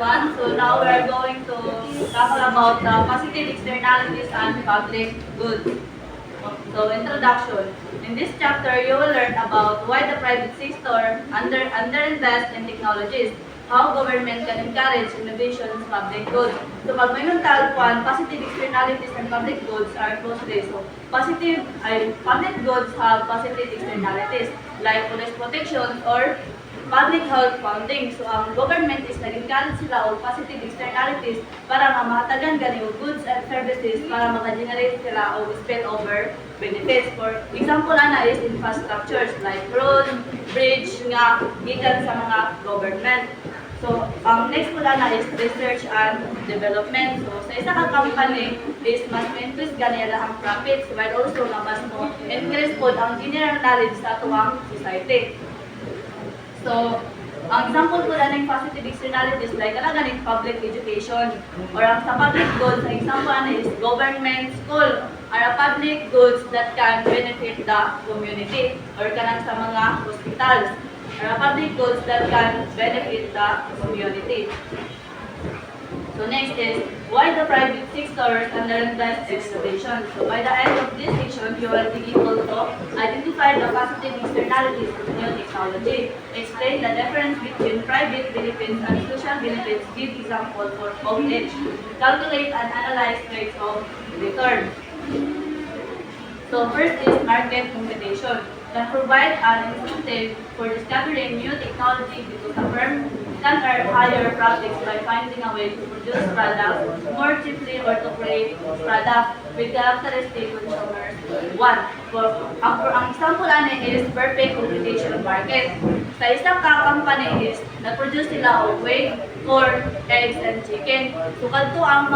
1. So now we are going to talk about the positive externalities and public goods. So introduction. In this chapter, you will learn about why the private sector underinvest in technologies, how government can encourage innovations, public goods. So pag may mental one, positive externalities and public goods are closely. So public goods have positive externalities like police protection or public health funding. So ang government is nag-encourage sila og positive externalities para nga mahatagan gani og goods and services para maka-generate sila og spillover benefits. For example ana is infrastructures like road, bridge nga gikan sa mga government. So, ang next po na is research and development. So, sa isa ka company is mas ma-increase ganyan ang profits while also na mas mo increase po ang general knowledge sa tuwang society. So, ang example po na ng positive externalities like kalaga ng public education or ang sa public goods, ang example na is government school are a public goods that can benefit the community or kanang sa mga hospitals are public goods that can benefit the community. So next is, why the private sector underinvest in innovation? So by the end of this section, you will be able to identify the positive externalities of new technology, explain the difference between private benefits and social benefits, give example of each, calculate and analyze rates of return. So first is market competition. Can provide an incentive for discovering new technology because a firm can earn higher profits by finding a way to produce products more cheaply or to create products with characteristic consumers want. Ang example ani is perfect competition market. Sa isang company is nag-produce sila og whey, corn, eggs, and chicken. So kadto ang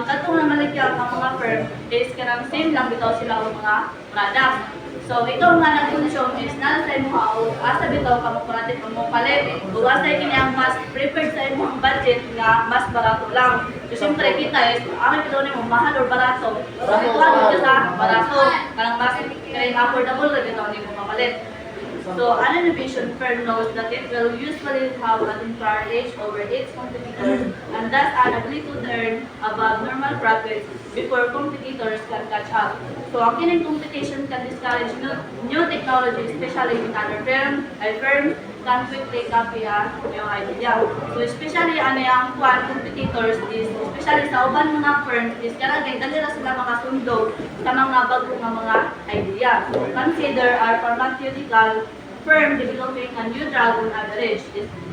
kadtong namaligyan ang mga firm is kanang same lang bitaw sila og mga products. So, ito nga nag-consume is nasa sa imo o asa bitaw ka mapuratit mo palit o asa kini ang mas preferred sa imong budget nga mas barato lang. So, siyempre kita is ang bitaw nimo mahal or barato. So, ito ang sa barato kanang mas kaya affordable ra bitaw nimo mapalit. So, an innovation firm knows that it will usually have an advantage over its competitors and thus an ability to earn above normal profits before competitors can catch up. So, ang kining competition can discourage new technology, especially in other firm. A firm can quickly copy a new idea. So, especially ang competitors is, especially sa uban mga firms is karagay dali ra sila makasundo sa mga bagong mga idea. So, consider our pharmaceutical firm developing a new drug on average.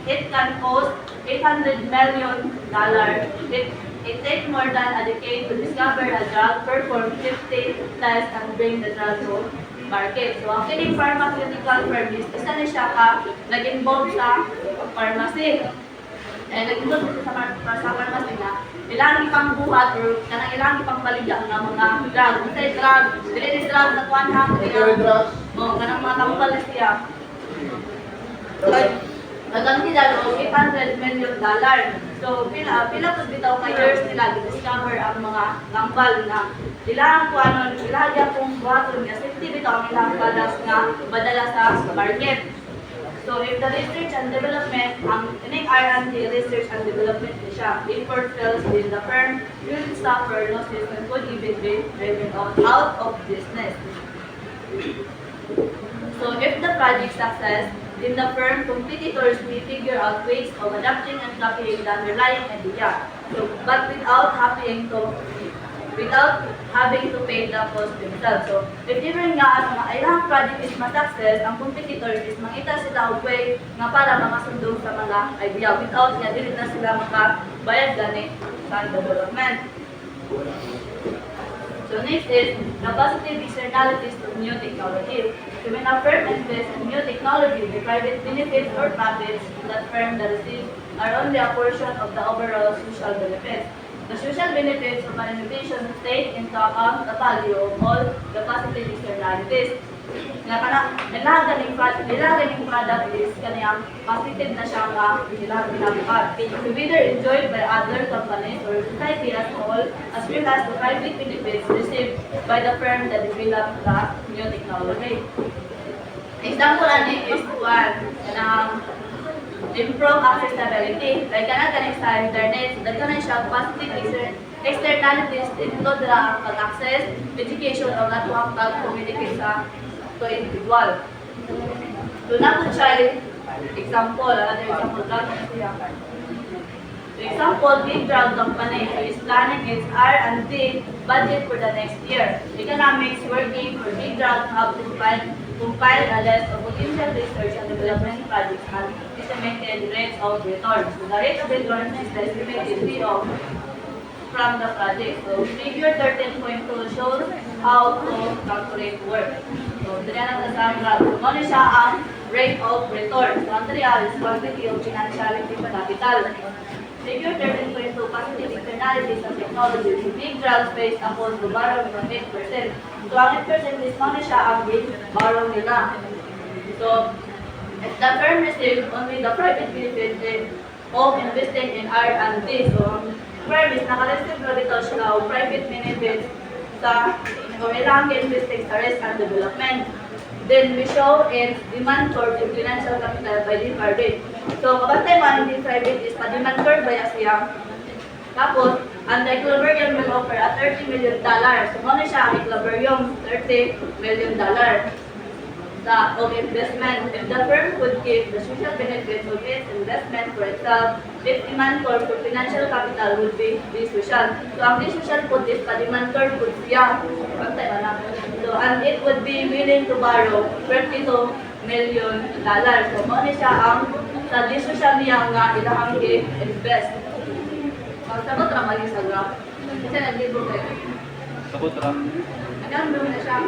It can cost $800 million. It takes more than a decade to discover a drug, perform 50 tests, and bring the drug to market. So, ang kining pharmaceutical firm is isa na siya ka nag-involve sa pharmacy. Nag-involve sa pharmacy na ilang ipang buhat or kanang ilang ipang baligya ng mga drug. Kasi drug, dili drug na kuan ha. Kanang mga tambal siya. Nagang sila o $800 million. So, pila po bitaw ka years nila discover ang mga tambal na ilang kuanon, ilang pong buhaton nga safety bitaw ang ilang products nga madala sa market. So, if the research and development, ang ining R&D research and development ni siya, effort fails in the firm, will suffer losses and could even be driven out of business. So, if the project success, then the firm competitors may figure out ways of adapting and copying the underlying idea. So, but without having to pay the cost themselves. So, if ever nga ang ilang project is ma-success, ang competitors is makita sila og way nga para makasundong sa mga idea without nga dili na sila makabayad gani sa development. So next is the positive externalities of new technology. So when a firm invests in new technology, the private benefits or profits that firm receives are only a portion of the overall social benefits. The social benefits of an innovation take into account the value of all the positive externalities. Nga kana nilaga ning product is kaniyang positive na siya nga nilaga to be either enjoyed by other companies or society as a whole, as well as the private benefits received by the firm that developed the new technology. Example ani is one improve accessibility. Like kanang sa internet, so daghan na siya positive externalities include ang pag-access, education o nga tuwang pag-communicate sa to individual. So na po siya example, another example lang siya. For example, Big Drug Company is planning its R&D budget for the next year. Economics working for Big Drug have compile a list of potential research and development projects and estimated rates of return. So the rate of return is the estimated fee of from the project. So figure 13.2 shows how to calculate work. So dito na sa graph. So ano siya ang rate of return. So ang real is quantity of financiality sa capital. Figure 13.2 positive externalities of technology. So big drugs based upon to borrow ng 8%. So ang 8% is ano siya ang borrow nila. So if the firm receives only the private benefit of investing in R&D. So firm is naka-receive na dito siya o private benefits sa kailangan investing sa risk and development. Then we show its demand curve in financial capital by the private. So kapatay man yung private is pa-demand curve by siya. Tapos, ang equilibrium will offer at $30 million. So ano siya ang equilibrium? $30 million of investment. If the firm could keep the social benefits of its investment for itself, its demand curve for financial capital would be social. So ang social put is pa-demand curve put siya. So and it would be willing to borrow $32 million. So mo ni siya ang sa social niya nga ilahang i-invest. Sagot ra mali sa graph. Kasi nag-libro kayo. Sagot ra. Nagandong na siya.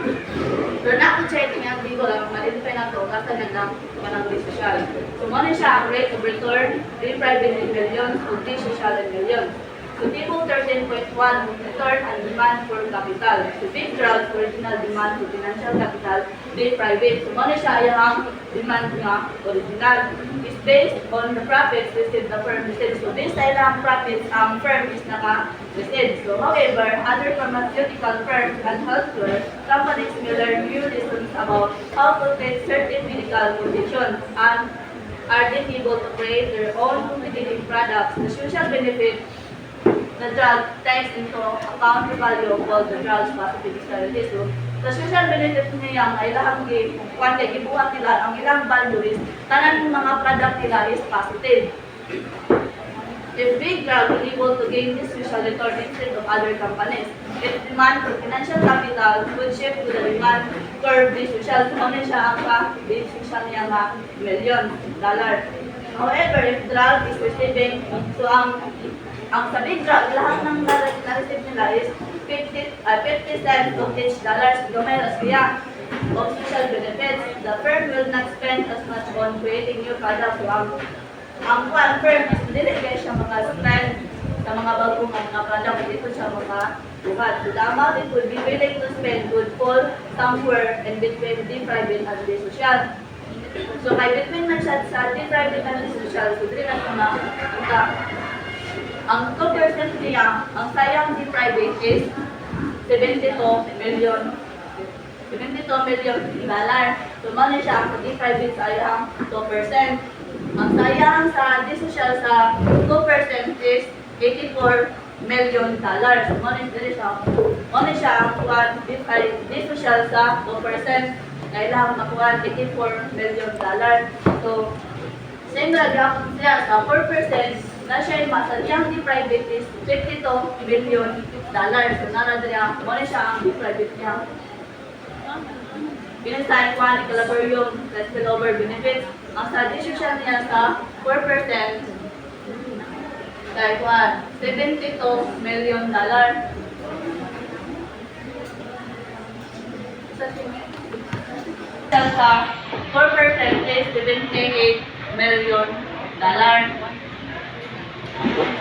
Pero na-check niya, hindi ko lang, malilipay na ito, kasi nagdang manang di social. So, mo siya ang rate of return, di private in millions, o di social in millions. So, table 13.1, return and demand for capital. So, big drugs, original demand for financial capital, di private. So, mo siya ang demand nga original. Is based on the profits received the firm received. So, based sa ilang profits, ang firm is naka-received. So, however, other pharmaceutical firms and healthcare companies may learn new lessons about how to treat certain medical conditions and are then able to create their own competitive products. The social benefit the drug takes into account the value of all the drugs positive externalities. So, the social benefit niya ay ilang gibuhat nila, ang ilang value is tanan mga product nila is positive. If big drug is able to gain this social return instead of other companies, its demand for financial capital would shift to the demand curve di social. So, ano siya ang di social niya nga $1 million. However, if drug is receiving, so ang sa big drug, lahat ng na-receive nila is 50 cents of each dollars. Gamay na siya of social benefits. The firm will not spend as much on creating new products. So, ang firm is hindi kaya siya spend sa mga bagong mga product. Dito siya buhat. So, the amount it would be willing to spend would fall somewhere in between the private and the social. So, kay between man siya sa the private and the social, so dili na ito ang 2% niya, ang sayang di private is $72 million. So, mali siya ang di private sayang 2%. Ang sayang sa di social sa 2% is $84 million. So, mali siya ang di social sa 2%. Kailangan makuha $84 million. So, same na gapon siya sa 4%. Na siya yung masadyang di private is $52 million. So, naradriya, muna siya ang di private niya. Pinasahin ko ang equilibrium plus spillover benefits. Ang study social niya sa 4%, dahil ko $72 million. Sa 4% is $78 million.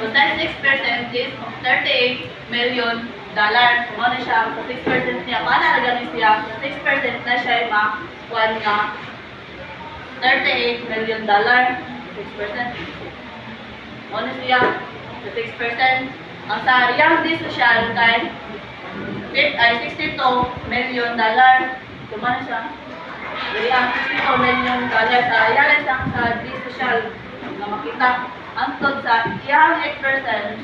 So, that 6% is $38 million. So, ano siya, sa 6% niya, paano siya, 6% na siya yung makuha nga $38 million. 6%. Ano siya, sa 6%. Ang sa young di social time, ay $62 million. So, ano siya, ang $62 million sa young sa di social makita ang tod sa iyang 8%.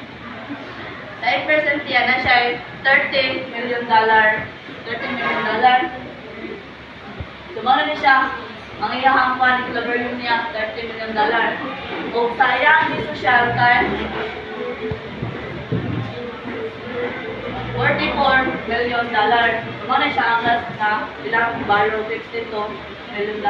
Sa 8% niya na siya ay $30 million. $30 million. So, mga na siya, ang iyang kwan, value niya, $30 million. O sa iyang social kay $44 million. Mga na siya ang last na ilang borrow $62 million.